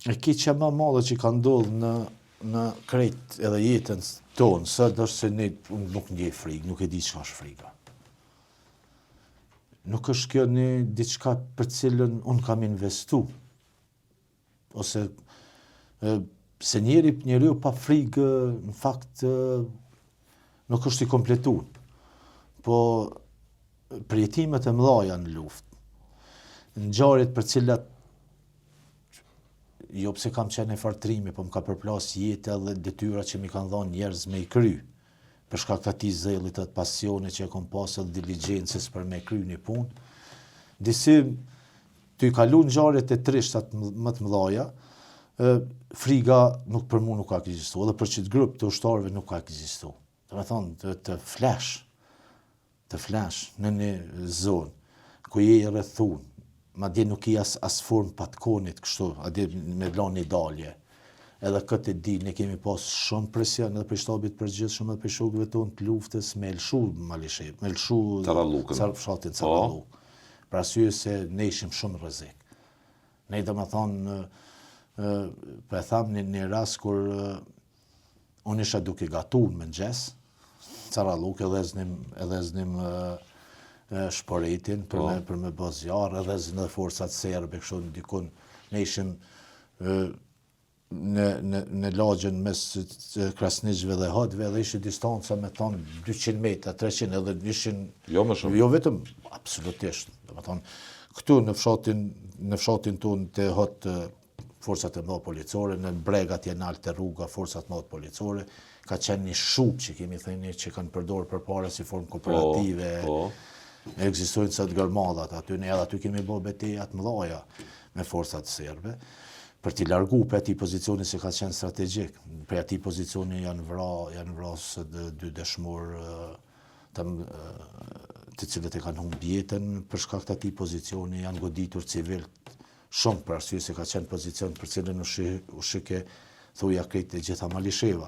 E keqja më e madhe që ka ndodhur në krejt edhe jetën tonë, sot është se ne nuk ndjej frikë, nuk e di çka është frika. Nuk është kjo një diçka për cilën unë kam investu. Ose se njeriu pa frikë në fakt nuk është i kompletuar. Po përjetimet e mëdha në luftë, ngjarjet për cilat jo pse kam qenë në fartrimi, po më ka përplas jeta dhe detyrat që mi kanë dhënë njerëz me i kry, për shkak të atij zellit, atë pasione që e kam pasur dhe diligjencës për me kry një punë. Disi ty kalu ngjarjet e trishtat më të mëdha, friga nuk për mua nuk ka ekzistuar, edhe për çit grup të ushtarëve nuk ka ekzistuar. Domethënë të flash në një zonë ku je i rrethuar, madje nuk i as formë patkonit kështu, atje me vlan një dalje. Edhe këtë ditë ne kemi pas shumë presion edhe për shtabit përgjithshëm edhe për shokëve tonë të luftës me lshu Malishev, me lshu fshatin Caralluk. Për arsye se ne ishim shumë rrezik. Ne domethënë po e tham në një rast kur unë isha duke gatuar në mëngjes, Caralluk edhe znim shporetin për me bë zjarr, edhe znë forcat serbe kështu dikun. Ne ishim në lagjen mes Krasniqve dhe Hadve dhe ishte distanca me thonë 200 metra, 300 edhe ishin jo më shumë. Jo vetëm absolutisht. Domethënë këtu në fshatin tonë të Hot forcat e mëdha policore, në breg atje në Alte Rruga forcat mëdha policore, ka qenë një shup që kemi thënë që kanë përdorur përpara si formë kooperative. Ekzistojnë sot gërmadat aty, ne edhe aty kemi bërë betejat mëdha me forcat serbe për t'i largu për ati pozicioni që ka qenë strategjik. Për ati pozicioni janë vrasë dy dëshmor të cilët e kanë humbur jetën për shkak të ati pozicioni, janë goditur civilt shumë për arsye se ka qenë pozicion për cilën u shike thuja krejt e gjitha Malisheva.